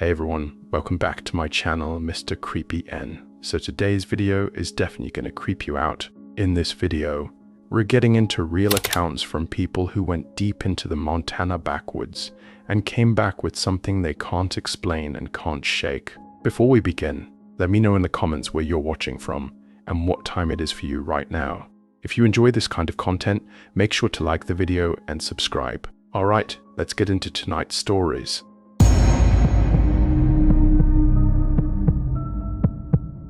Hey everyone, welcome back to my channel, MR.Creepy N. So today's video is definitely going to creep you out. In this video, we're getting into real accounts from people who went deep into the Montana backwoods and came back with something they can't explain and can't shake. Before we begin, let me know in the comments where you're watching from and what time it is for you right now. If you enjoy this kind of content, make sure to like the video and subscribe. Alright, let's get into tonight's stories.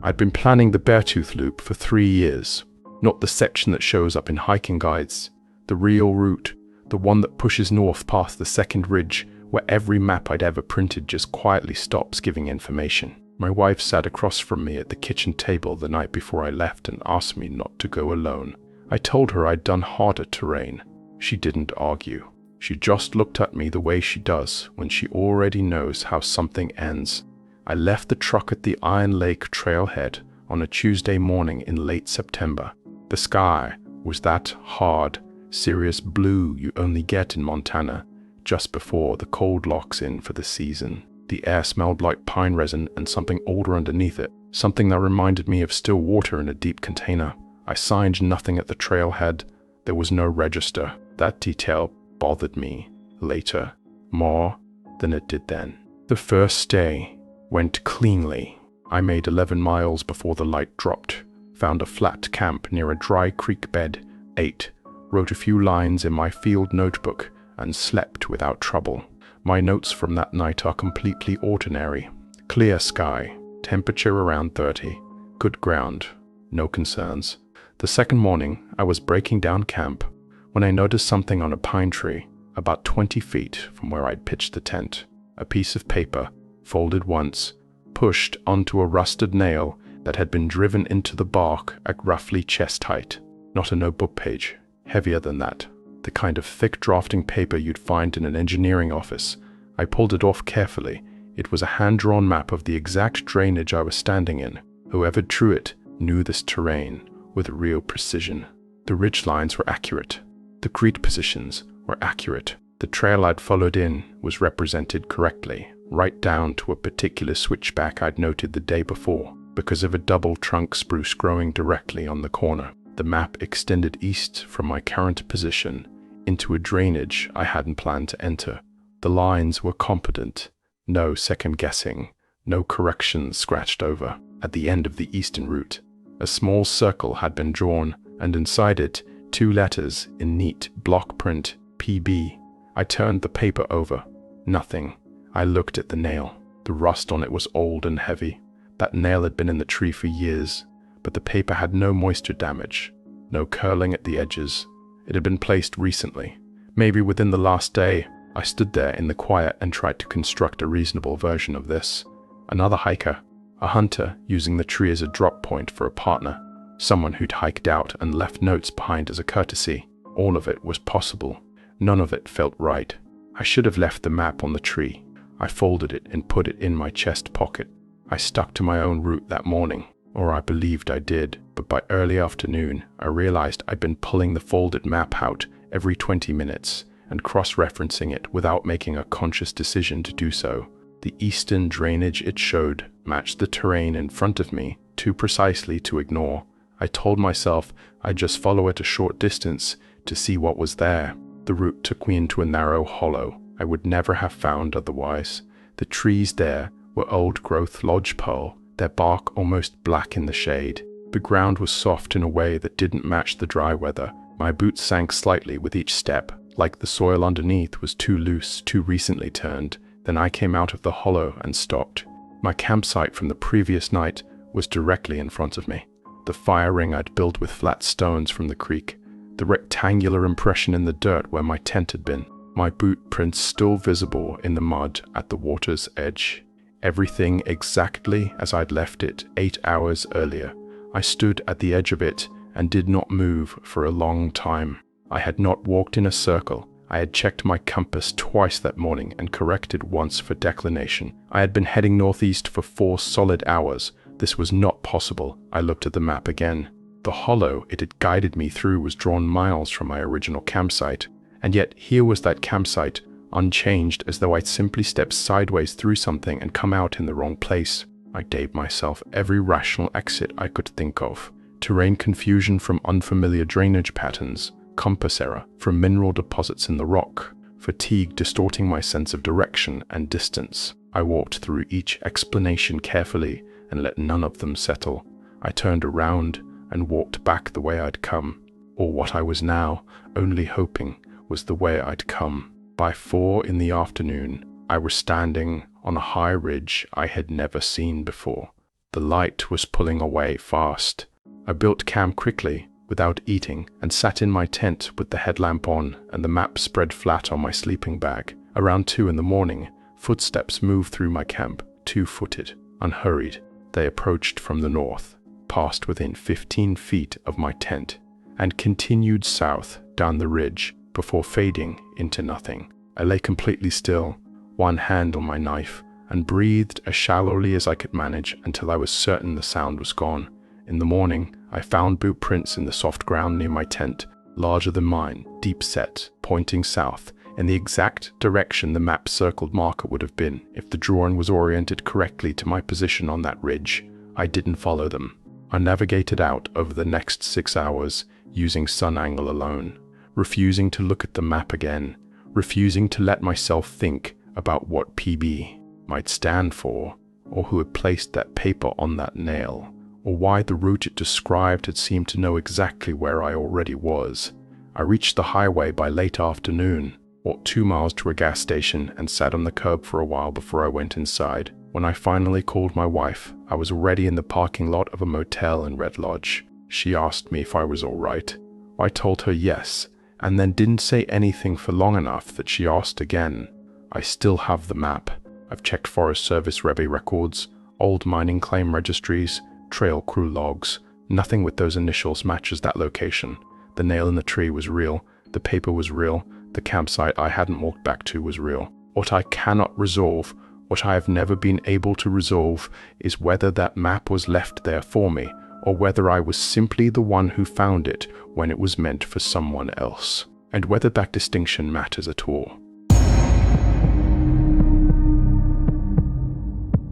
I'd been planning the Beartooth Loop for 3 years. Not the section that shows up in hiking guides. The real route. The one that pushes north past the second ridge, where every map I'd ever printed just quietly stops giving information. My wife sat across from me at the kitchen table the night before I left and asked me not to go alone. I told her I'd done harder terrain. She didn't argue. She just looked at me the way she does when she already knows how something ends. I left the truck at the Iron Lake trailhead on a Tuesday morning in late September. The sky was that hard, serious blue you only get in Montana just before the cold locks in for the season. The air smelled like pine resin and something older underneath it, something that reminded me of still water in a deep container. I signed nothing at the trailhead. There was no register. That detail bothered me later more than it did then. The first day went cleanly. I made 11 miles before the light dropped, found a flat camp near a dry creek bed, ate, wrote a few lines in my field notebook, and slept without trouble. My notes from that night are completely ordinary. Clear sky, temperature around 30, good ground, no concerns. The second morning, I was breaking down camp when I noticed something on a pine tree about 20 feet from where I'd pitched the tent. A piece of paper, folded once, pushed onto a rusted nail that had been driven into the bark at roughly chest height. Not a notebook page, heavier than that. The kind of thick drafting paper you'd find in an engineering office. I pulled it off carefully. It was a hand-drawn map of the exact drainage I was standing in. Whoever drew it knew this terrain with real precision. The ridge lines were accurate. The creek positions were accurate. The trail I'd followed in was represented correctly, right down to a particular switchback I'd noted the day before, because of a double trunk spruce growing directly on the corner. The map extended east from my current position into a drainage I hadn't planned to enter. The lines were competent, no second guessing, no corrections scratched over. At the end of the eastern route, a small circle had been drawn, and inside it, 2 letters in neat block print, PB. I turned the paper over. Nothing. I looked at the nail. The rust on it was old and heavy. That nail had been in the tree for years, but the paper had no moisture damage, no curling at the edges. It had been placed recently, maybe within the last day. I stood there in the quiet and tried to construct a reasonable version of this. Another hiker, a hunter using the tree as a drop point for a partner, someone who'd hiked out and left notes behind as a courtesy. All of it was possible. None of it felt right. I should have left the map on the tree. I folded it and put it in my chest pocket. I stuck to my own route that morning, or I believed I did, but by early afternoon, I realized I'd been pulling the folded map out every 20 minutes and cross-referencing it without making a conscious decision to do so. The eastern drainage it showed matched the terrain in front of me too precisely to ignore. I told myself I'd just follow it a short distance to see what was there. The route took me into a narrow hollow I would never have found otherwise. The trees there were old-growth lodgepole, their bark almost black in the shade. The ground was soft in a way that didn't match the dry weather. My boots sank slightly with each step, like the soil underneath was too loose, too recently turned. Then I came out of the hollow and stopped. My campsite from the previous night was directly in front of me. The fire ring I'd built with flat stones from the creek. The rectangular impression in the dirt where my tent had been. My boot prints still visible in the mud at the water's edge. Everything exactly as I'd left it 8 hours earlier. I stood at the edge of it and did not move for a long time. I had not walked in a circle. I had checked my compass twice that morning and corrected once for declination. I had been heading northeast for 4 solid hours. This was not possible. I looked at the map again. The hollow it had guided me through was drawn miles from my original campsite. And yet here was that campsite unchanged, as though I'd simply stepped sideways through something and come out in the wrong place. I gave myself every rational exit I could think of. Terrain confusion from unfamiliar drainage patterns, compass error from mineral deposits in the rock, fatigue distorting my sense of direction and distance. I walked through each explanation carefully and let none of them settle. I turned around and walked back the way I'd come, or what I was now only hoping was the way I'd come. By 4 in the afternoon, I was standing on a high ridge I had never seen before. The light was pulling away fast. I built camp quickly, without eating, and sat in my tent with the headlamp on and the map spread flat on my sleeping bag. Around 2 in the morning, footsteps moved through my camp, 2-footed, unhurried. They approached from the north, passed within 15 feet of my tent, and continued south down the ridge before fading into nothing. I lay completely still, one hand on my knife, and breathed as shallowly as I could manage until I was certain the sound was gone. In the morning, I found boot prints in the soft ground near my tent, larger than mine, deep set, pointing south, in the exact direction the map circled marker would have been if the drawing was oriented correctly to my position on that ridge. I didn't follow them. I navigated out over the next 6 hours using sun angle alone, refusing to look at the map again, refusing to let myself think about what PB might stand for, or who had placed that paper on that nail, or why the route it described had seemed to know exactly where I already was. I reached the highway by late afternoon, walked 2 miles to a gas station, and sat on the curb for a while before I went inside. When I finally called my wife, I was already in the parking lot of a motel in Red Lodge. She asked me if I was all right. I told her yes, and then didn't say anything for long enough that she asked again. I still have the map. I've checked Forest Service Rebbe records, old mining claim registries, trail crew logs. Nothing with those initials matches that location. The nail in the tree was real. The paper was real. The campsite I hadn't walked back to was real. What I cannot resolve, what I have never been able to resolve, is whether that map was left there for me, or whether I was simply the one who found it when it was meant for someone else, and whether that distinction matters at all.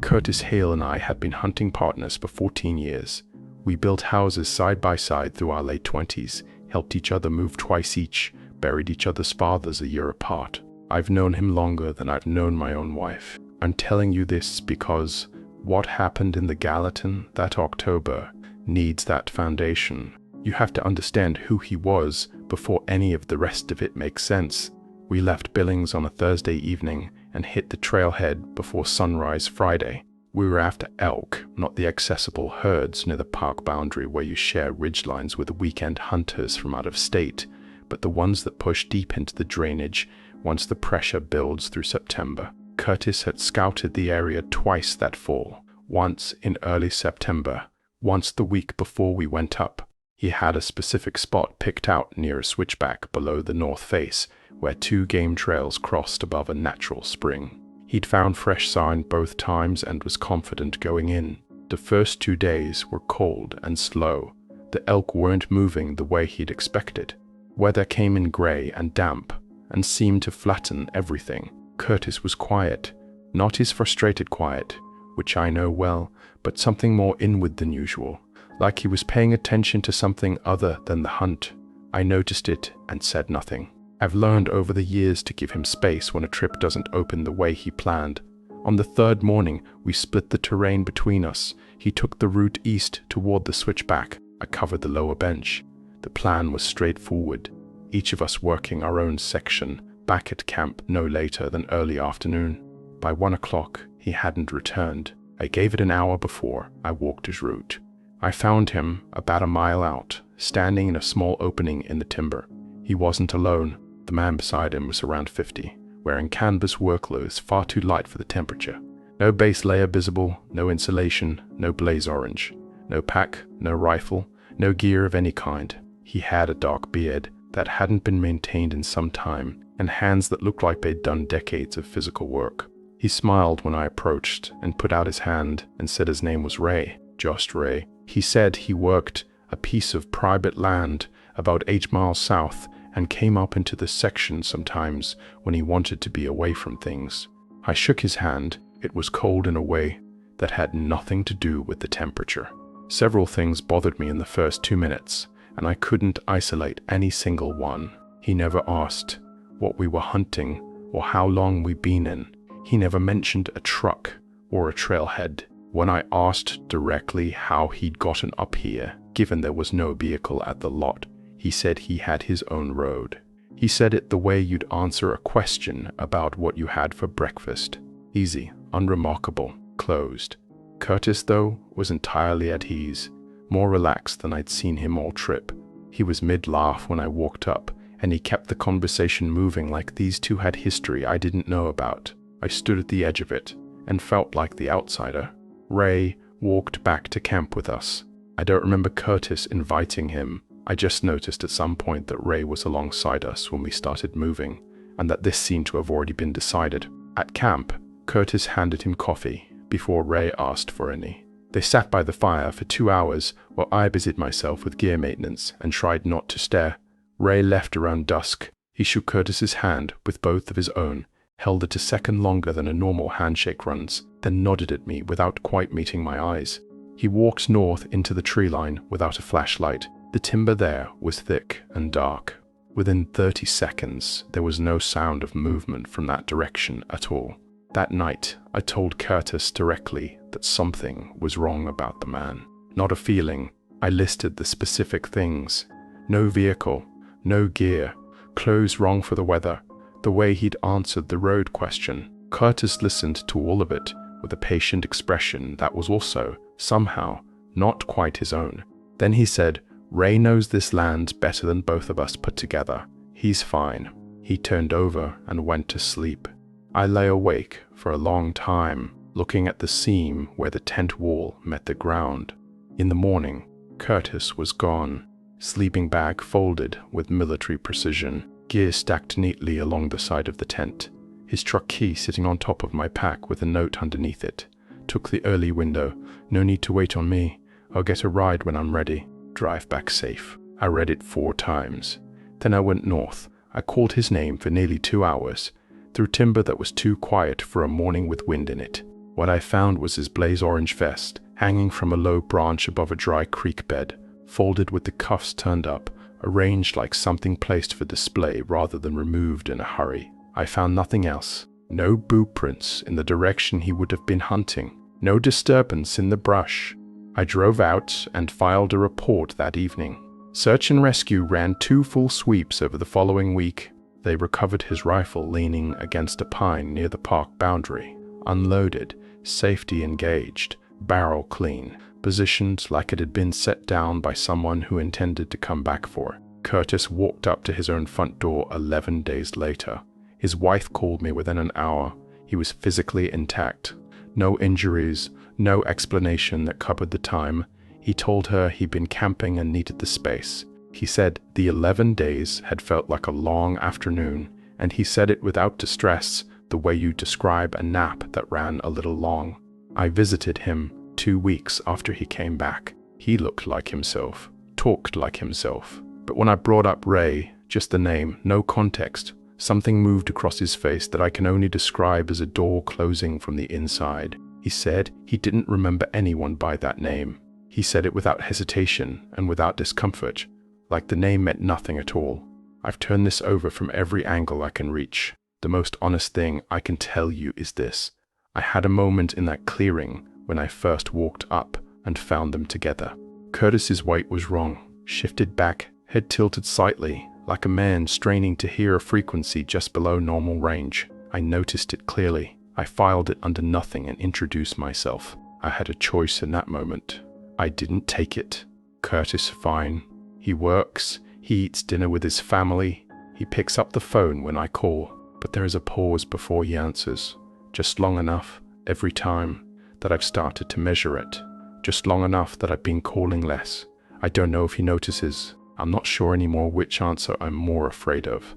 Curtis Hale and I had been hunting partners for 14 years. We built houses side by side through our late 20s, helped each other move twice each, buried each other's fathers a year apart. I've known him longer than I've known my own wife. I'm telling you this because what happened in the Gallatin that October needs that foundation. You have to understand who he was before any of the rest of it makes sense. We left Billings on a Thursday evening and hit the trailhead before sunrise Friday. We were after elk, not the accessible herds near the park boundary where you share ridgelines with weekend hunters from out of state, but the ones that push deep into the drainage once the pressure builds through September. Curtis had scouted the area twice that fall, once in early September, once the week before we went up. He had a specific spot picked out near a switchback below the north face, where 2 game trails crossed above a natural spring. He'd found fresh sign both times and was confident going in. The first 2 days were cold and slow. The elk weren't moving the way he'd expected. Weather came in gray and damp, and seemed to flatten everything. Curtis was quiet, not his frustrated quiet, which I know well, but something more inward than usual, like he was paying attention to something other than the hunt. I noticed it and said nothing. I've learned over the years to give him space when a trip doesn't open the way he planned. On the 3rd morning, we split the terrain between us. He took the route east toward the switchback. I covered the lower bench. The plan was straightforward, each of us working our own section, back at camp no later than early afternoon. By 1 o'clock, he hadn't returned. I gave it an hour before I walked his route. I found him about a mile out, standing in a small opening in the timber. He wasn't alone. The man beside him was around 50, wearing canvas work clothes far too light for the temperature. No base layer visible, no insulation, no blaze orange, no pack, no rifle, no gear of any kind. He had a dark beard that hadn't been maintained in some time, and hands that looked like they'd done decades of physical work. He smiled when I approached and put out his hand and said his name was Ray, just Ray. He said he worked a piece of private land about 8 miles south and came up into the section sometimes when he wanted to be away from things. I shook his hand. It was cold in a way that had nothing to do with the temperature. Several things bothered me in the first 2 minutes, and I couldn't isolate any single one. He never asked what we were hunting or how long we'd been in. He never mentioned a truck or a trailhead. When I asked directly how he'd gotten up here, given there was no vehicle at the lot, he said he had his own road. He said it the way you'd answer a question about what you had for breakfast. Easy, unremarkable, closed. Curtis, though, was entirely at ease, more relaxed than I'd seen him all trip. He was mid-laugh when I walked up, and he kept the conversation moving like these two had history I didn't know about. I stood at the edge of it and felt like the outsider. Ray walked back to camp with us. I don't remember Curtis inviting him. I just noticed at some point that Ray was alongside us when we started moving, and that this seemed to have already been decided. At camp, Curtis handed him coffee before Ray asked for any. They sat by the fire for 2 hours while I busied myself with gear maintenance and tried not to stare. Ray left around dusk. He shook Curtis's hand with both of his own, held it a second longer than a normal handshake runs, then nodded at me without quite meeting my eyes. He walked north into the tree line without a flashlight. The timber there was thick and dark. Within 30 seconds, there was no sound of movement from that direction at all. That night, I told Curtis directly that something was wrong about the man. Not a feeling. I listed the specific things. No vehicle, no gear, clothes wrong for the weather, the way he'd answered the road question. Curtis listened to all of it with a patient expression that was also, somehow, not quite his own. Then he said, "Ray knows this land better than both of us put together. He's fine." He turned over and went to sleep. I lay awake for a long time, looking at the seam where the tent wall met the ground. In the morning, Curtis was gone, sleeping bag folded with military precision, gear stacked neatly along the side of the tent, his truck key sitting on top of my pack with a note underneath it. Took the early window. "No need to wait on me. I'll get a ride when I'm ready. Drive back safe." I read it 4 times. Then I went north. I called his name for nearly 2 hours, through timber that was too quiet for a morning with wind in it. What I found was his blaze orange vest, hanging from a low branch above a dry creek bed, folded with the cuffs turned up, arranged like something placed for display rather than removed in a hurry. I found nothing else. No boot prints in the direction he would have been hunting. No disturbance in the brush. I drove out and filed a report that evening. Search and rescue ran 2 full sweeps over the following week. They recovered his rifle leaning against a pine near the park boundary, unloaded, safety engaged, barrel clean, positioned like it had been set down by someone who intended to come back for it. Curtis walked up to his own front door 11 days later. His wife called me within an hour. He was physically intact. No injuries, no explanation that covered the time. He told her he'd been camping and needed the space. He said the 11 days had felt like a long afternoon, and he said it without distress, the way you describe a nap that ran a little long. I visited him 2 weeks after he came back. He looked like himself, talked like himself. But when I brought up Ray, just the name, no context, something moved across his face that I can only describe as a door closing from the inside. He said he didn't remember anyone by that name. He said it without hesitation and without discomfort, like the name meant nothing at all. I've turned this over from every angle I can reach. The most honest thing I can tell you is this. I had a moment in that clearing when I first walked up and found them together. Curtis's weight was wrong, shifted back, head tilted slightly, like a man straining to hear a frequency just below normal range. I noticed it clearly. I filed it under nothing and introduced myself. I had a choice in that moment. I didn't take it. Curtis, fine. He works, he eats dinner with his family, he picks up the phone when I call, but there is a pause before he answers. Just long enough, every time, that I've started to measure it. Just long enough that I've been calling less. I don't know if he notices. I'm not sure anymore which answer I'm more afraid of.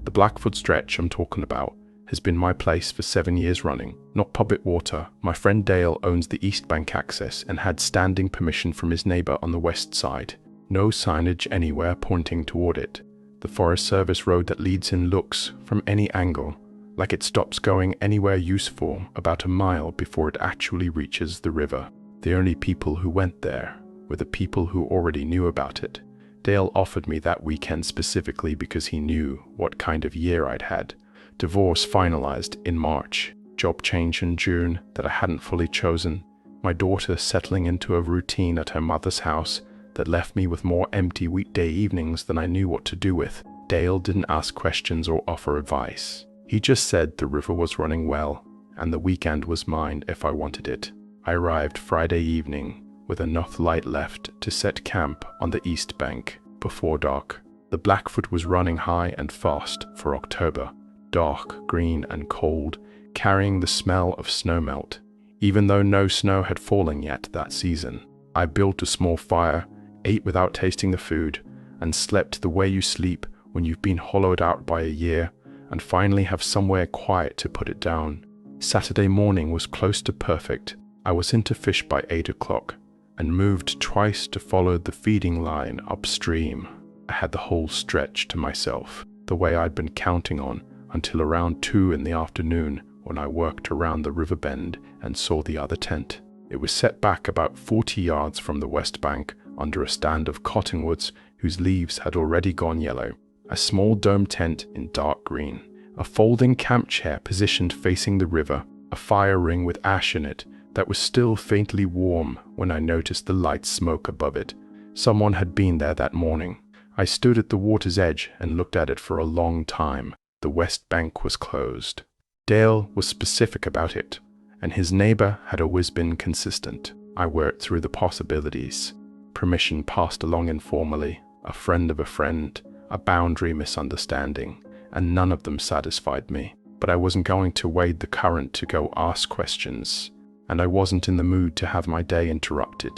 The Blackfoot stretch I'm talking about has been my place for 7 years running, not public water. My friend Dale owns the East Bank access and had standing permission from his neighbor on the west side. No signage anywhere pointing toward it. The Forest Service road that leads in looks, from any angle, like it stops going anywhere useful about a mile before it actually reaches the river. The only people who went there were the people who already knew about it. Dale offered me that weekend specifically because he knew what kind of year I'd had. Divorce finalized in March, job change in June that I hadn't fully chosen, my daughter settling into a routine at her mother's house that left me with more empty weekday evenings than I knew what to do with. Dale didn't ask questions or offer advice. He just said the river was running well, and the weekend was mine if I wanted it. I arrived Friday evening with enough light left to set camp on the east bank before dark. The Blackfoot was running high and fast for October, dark, green, and cold, carrying the smell of snowmelt. Even though no snow had fallen yet that season, I built a small fire, ate without tasting the food, and slept the way you sleep when you've been hollowed out by a year and finally have somewhere quiet to put it down. Saturday morning was close to perfect. I was into fish by 8 o'clock and moved twice to follow the feeding line upstream. I had the whole stretch to myself, the way I'd been counting on, until around 2 in the afternoon when I worked around the river bend and saw the other tent. It was set back about 40 yards from the west bank under a stand of cottonwoods whose leaves had already gone yellow. A small dome tent in dark green, a folding camp chair positioned facing the river, a fire ring with ash in it that was still faintly warm when I noticed the light smoke above it. Someone had been there that morning. I stood at the water's edge and looked at it for a long time. The west bank was closed. Dale was specific about it, and his neighbor had always been consistent. I worked through the possibilities. Permission passed along informally, a friend of a friend, a boundary misunderstanding, and none of them satisfied me. But I wasn't going to wade the current to go ask questions, and I wasn't in the mood to have my day interrupted.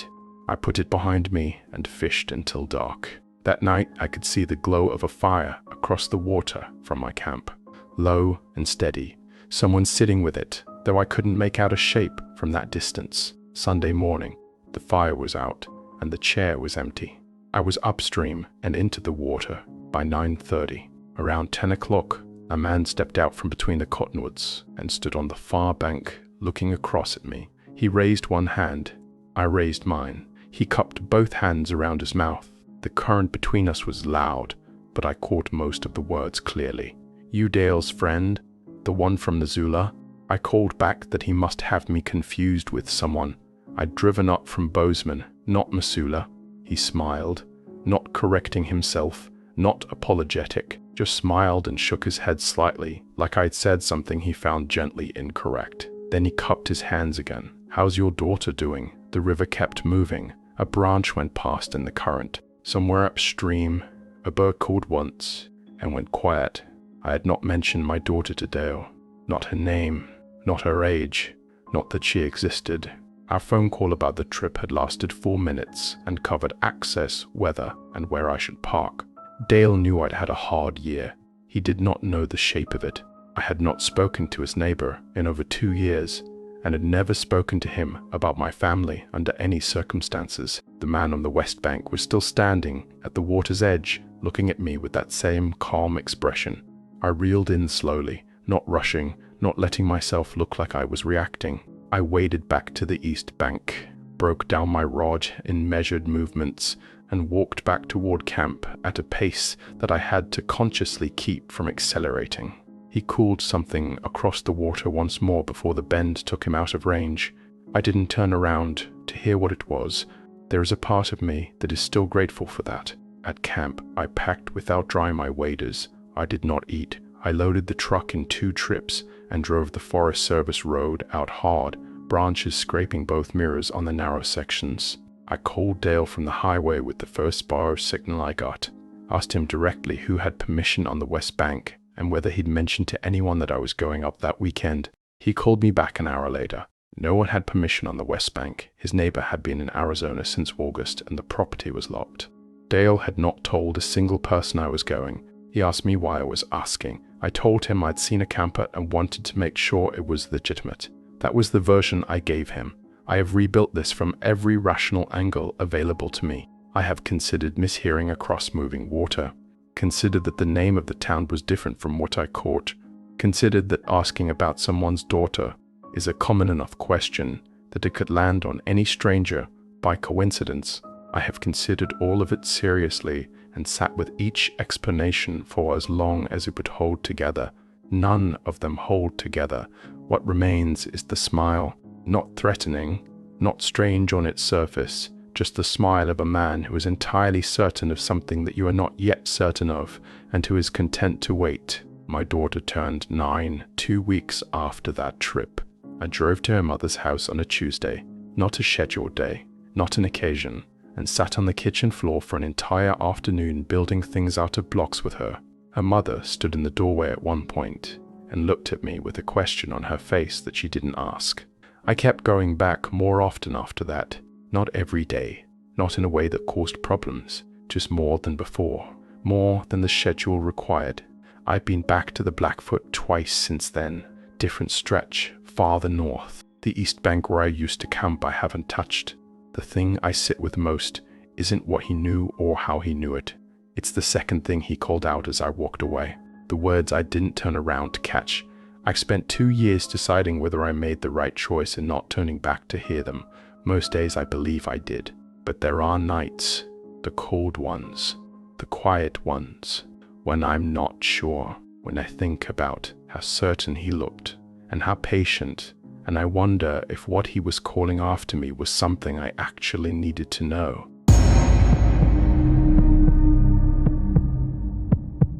I put it behind me and fished until dark. That night I could see the glow of a fire across the water from my camp, low and steady, someone sitting with it, though I couldn't make out a shape from that distance. Sunday morning, the fire was out and the chair was empty. I was upstream and into the water by 9:30. Around 10 o'clock, a man stepped out from between the cottonwoods and stood on the far bank looking across at me. He raised one hand. I raised mine. He cupped both hands around his mouth. The current between us was loud, but I caught most of the words clearly. "You Dale's friend? The one from Missoula?" I called back that he must have me confused with someone. I'd driven up from Bozeman, not Missoula. He smiled, not correcting himself, not apologetic, just smiled and shook his head slightly, like I'd said something he found gently incorrect. Then he cupped his hands again. "How's your daughter doing?" The river kept moving. A branch went past in the current. Somewhere upstream, a bird called once and went quiet. I had not mentioned my daughter to Dale. Not her name, not her age, not that she existed. Our phone call about the trip had lasted 4 minutes and covered access, weather, and where I should park. Dale knew I'd had a hard year. He did not know the shape of it. I had not spoken to his neighbor in over 2 years, and had never spoken to him about my family under any circumstances. The man on the west bank was still standing at the water's edge, looking at me with that same calm expression. I reeled in slowly, not rushing, not letting myself look like I was reacting. I waded back to the east bank, broke down my rod in measured movements, and walked back toward camp at a pace that I had to consciously keep from accelerating. He called something across the water once more before the bend took him out of range. I didn't turn around to hear what it was. There is a part of me that is still grateful for that. At camp, I packed without drying my waders. I did not eat. I loaded the truck in 2 trips and drove the Forest Service road out hard, branches scraping both mirrors on the narrow sections. I called Dale from the highway with the first bar of signal I got. Asked him directly who had permission on the west bank and whether he'd mentioned to anyone that I was going up that weekend. He called me back an hour later. No one had permission on the west bank. His neighbor had been in Arizona since August and the property was locked. Dale had not told a single person I was going. He asked me why I was asking. I told him I'd seen a camper and wanted to make sure it was legitimate. That was the version I gave him. I have rebuilt this from every rational angle available to me. I have considered mishearing across moving water, considered that the name of the town was different from what I caught, considered that asking about someone's daughter is a common enough question that it could land on any stranger by coincidence. I have considered all of it seriously and sat with each explanation for as long as it would hold together. None of them hold together. What remains is the smile, not threatening, not strange on its surface, just the smile of a man who is entirely certain of something that you are not yet certain of, and who is content to wait. My daughter turned 9 2 weeks after that trip. I drove to her mother's house on a Tuesday, not a scheduled day, not an occasion, and sat on the kitchen floor for an entire afternoon building things out of blocks with her. Her mother stood in the doorway at one point and looked at me with a question on her face that she didn't ask. I kept going back more often after that, not every day, not in a way that caused problems, just more than before, more than the schedule required. I've been back to the Blackfoot twice since then, different stretch, farther north. The East Bank where I used to camp I haven't touched. The thing I sit with most isn't what he knew or how he knew it. It's the second thing he called out as I walked away. The words I didn't turn around to catch. I spent 2 years deciding whether I made the right choice and not turning back to hear them. Most days I believe I did. But there are nights, the cold ones, the quiet ones, when I'm not sure, when I think about how certain he looked and how patient, and I wonder if what he was calling after me was something I actually needed to know.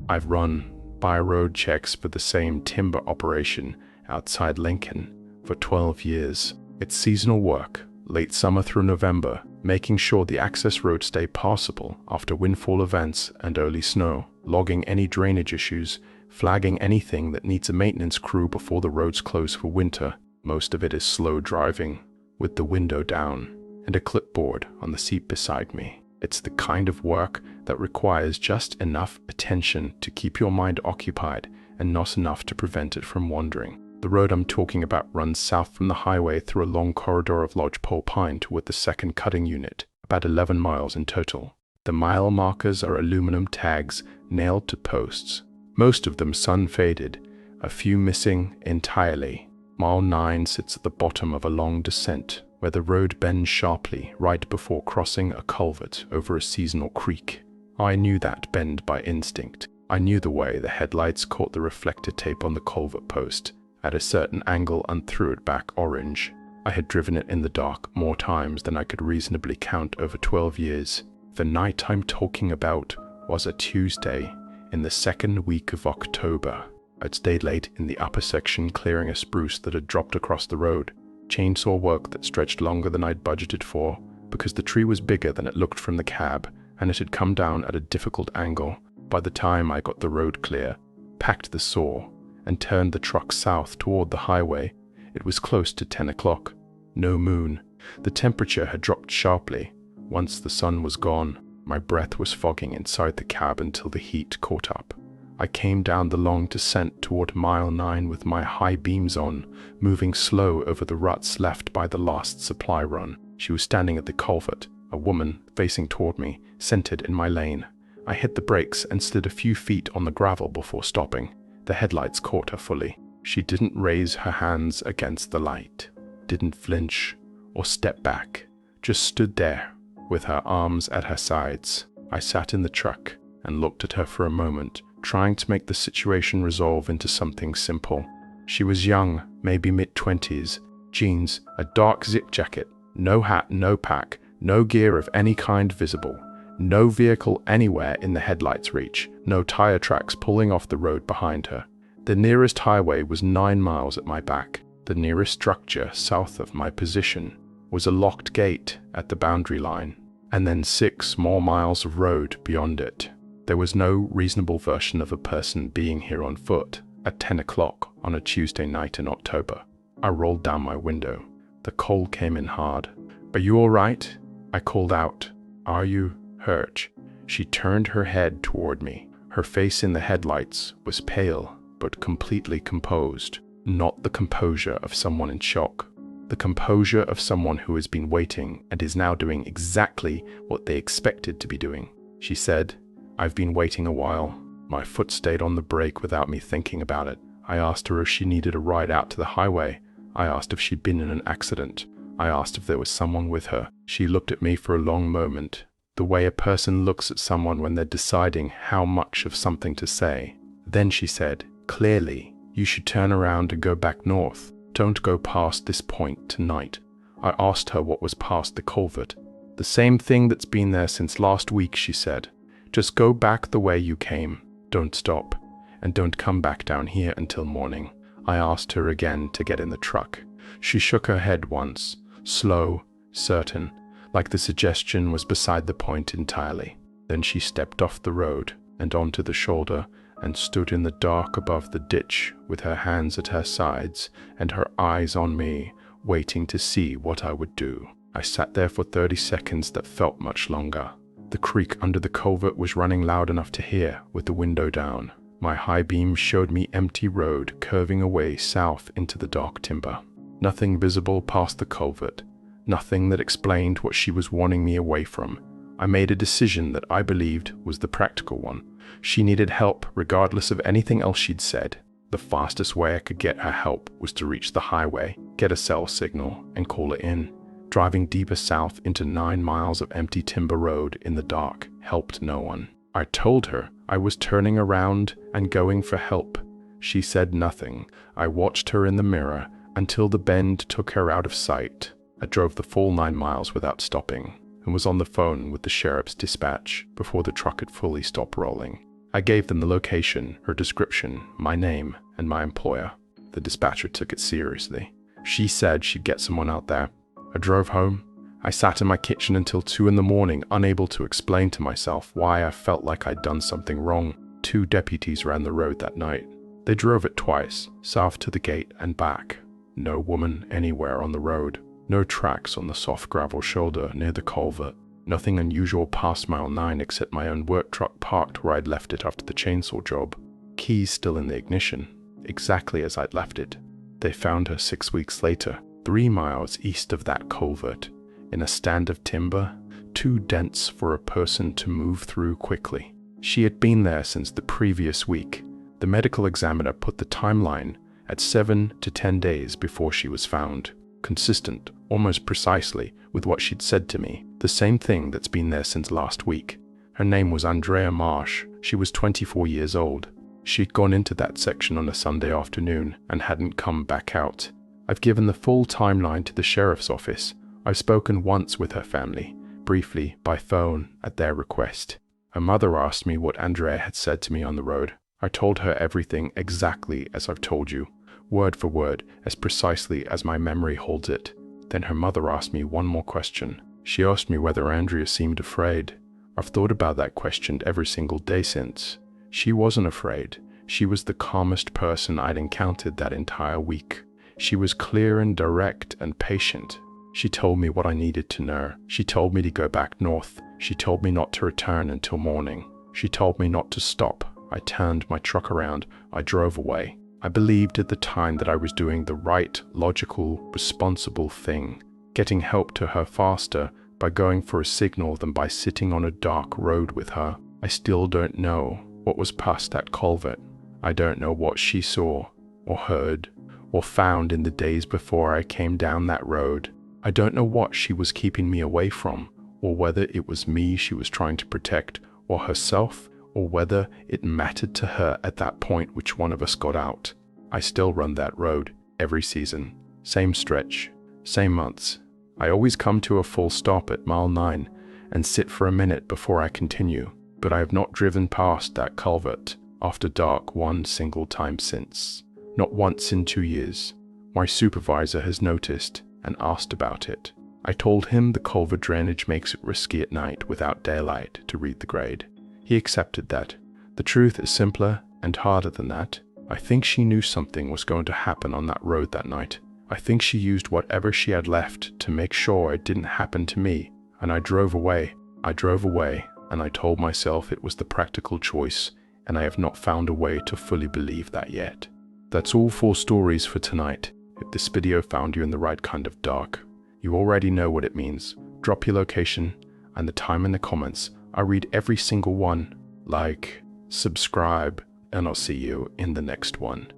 I've run by road checks for the same timber operation outside Lincoln for 12 years. It's seasonal work, late summer through November, making sure the access roads stay passable after windfall events and early snow, logging any drainage issues, flagging anything that needs a maintenance crew before the roads close for winter. Most of it is slow driving, with the window down and a clipboard on the seat beside me. It's the kind of work that requires just enough attention to keep your mind occupied and not enough to prevent it from wandering. The road I'm talking about runs south from the highway through a long corridor of lodgepole pine toward the second cutting unit, about 11 miles in total. The mile markers are aluminum tags nailed to posts, most of them sun-faded, a few missing entirely. Mile 9 sits at the bottom of a long descent, where the road bends sharply right before crossing a culvert over a seasonal creek. I knew that bend by instinct. I knew the way the headlights caught the reflector tape on the culvert post at a certain angle and threw it back orange. I had driven it in the dark more times than I could reasonably count over 12 years. The night I'm talking about was a Tuesday in the second week of October. I'd stayed late in the upper section clearing a spruce that had dropped across the road. Chainsaw work that stretched longer than I'd budgeted for, because the tree was bigger than it looked from the cab, and it had come down at a difficult angle. By the time I got the road clear, packed the saw, and turned the truck south toward the highway, it was close to 10 o'clock. No moon. The temperature had dropped sharply. Once the sun was gone, my breath was fogging inside the cab until the heat caught up. I came down the long descent toward mile 9 with my high beams on, moving slow over the ruts left by the last supply run. She was standing at the culvert, a woman facing toward me, centered in my lane. I hit the brakes and stood a few feet on the gravel before stopping. The headlights caught her fully. She didn't raise her hands against the light, didn't flinch or step back, just stood there with her arms at her sides. I sat in the truck and looked at her for a moment, trying to make the situation resolve into something simple. She was young, maybe mid-20s, jeans, a dark zip jacket, no hat, no pack, no gear of any kind visible, no vehicle anywhere in the headlights' reach, no tire tracks pulling off the road behind her. The nearest highway was 9 miles at my back. The nearest structure south of my position was a locked gate at the boundary line, and then 6 more miles of road beyond it. There was no reasonable version of a person being here on foot at 10 o'clock on a Tuesday night in October. I rolled down my window. The cold came in hard. "Are you all right?" I called out. "Are you hurt?" She turned her head toward me. Her face in the headlights was pale, but completely composed. Not the composure of someone in shock. The composure of someone who has been waiting and is now doing exactly what they expected to be doing. She said, "I've been waiting a while." My foot stayed on the brake without me thinking about it. I asked her if she needed a ride out to the highway. I asked if she'd been in an accident. I asked if there was someone with her. She looked at me for a long moment, the way a person looks at someone when they're deciding how much of something to say. Then she said, "Clearly, you should turn around and go back north. Don't go past this point tonight." I asked her what was past the culvert. "The same thing that's been there since last week," she said. "Just go back the way you came. Don't stop. And don't come back down here until morning." I asked her again to get in the truck. She shook her head once, slow, certain, like the suggestion was beside the point entirely. Then she stepped off the road and onto the shoulder and stood in the dark above the ditch with her hands at her sides and her eyes on me, waiting to see what I would do. I sat there for 30 seconds that felt much longer. The creek under the culvert was running loud enough to hear with the window down. My high beam showed me empty road curving away south into the dark timber. Nothing visible past the culvert. Nothing that explained what she was warning me away from. I made a decision that I believed was the practical one. She needed help regardless of anything else she'd said. The fastest way I could get her help was to reach the highway, get a cell signal, and call it in. Driving deeper south into 9 miles of empty timber road in the dark helped no one. I told her I was turning around and going for help. She said nothing. I watched her in the mirror until the bend took her out of sight. I drove the full 9 miles without stopping and was on the phone with the sheriff's dispatch before the truck had fully stopped rolling. I gave them the location, her description, my name, and my employer. The dispatcher took it seriously. She said she'd get someone out there. I drove home. I sat in my kitchen until 2 in the morning, unable to explain to myself why I felt like I'd done something wrong. 2 deputies ran the road that night. They drove it twice, south to the gate and back. No woman anywhere on the road. No tracks on the soft gravel shoulder near the culvert. Nothing unusual past mile 9 except my own work truck parked where I'd left it after the chainsaw job. Keys still in the ignition, exactly as I'd left it. They found her 6 weeks later, 3 miles east of that culvert, in a stand of timber, too dense for a person to move through quickly. She had been there since the previous week. The medical examiner put the timeline at 7 to 10 days before she was found. Consistent, almost precisely, with what she'd said to me. The same thing that's been there since last week. Her name was Andrea Marsh. She was 24 years old. She'd gone into that section on a Sunday afternoon and hadn't come back out. I've given the full timeline to the sheriff's office. I've spoken once with her family, briefly, by phone, at their request. Her mother asked me what Andrea had said to me on the road. I told her everything exactly as I've told you, word for word, as precisely as my memory holds it. Then her mother asked me one more question. She asked me whether Andrea seemed afraid. I've thought about that question every single day since. She wasn't afraid. She was the calmest person I'd encountered that entire week. She was clear and direct and patient. She told me what I needed to know. She told me to go back north. She told me not to return until morning. She told me not to stop. I turned my truck around. I drove away. I believed at the time that I was doing the right, logical, responsible thing, getting help to her faster by going for a signal than by sitting on a dark road with her. I still don't know what was past that culvert. I don't know what she saw, or heard, or found in the days before I came down that road. I don't know what she was keeping me away from, or whether it was me she was trying to protect, or herself, or whether it mattered to her at that point which one of us got out. I still run that road every season. Same stretch, same months. I always come to a full stop at mile 9 and sit for a minute before I continue, but I have not driven past that culvert after dark one single time since. Not once in 2 years. My supervisor has noticed and asked about it. I told him the culvert drainage makes it risky at night without daylight to read the grade. He accepted that. The truth is simpler and harder than that. I think she knew something was going to happen on that road that night. I think she used whatever she had left to make sure it didn't happen to me, and I drove away. I drove away, and I told myself it was the practical choice, and I have not found a way to fully believe that yet. That's all 4 stories for tonight. If this video found you in the right kind of dark, you already know what it means. Drop your location and the time in the comments. I read every single one. Like, subscribe, and I'll see you in the next one.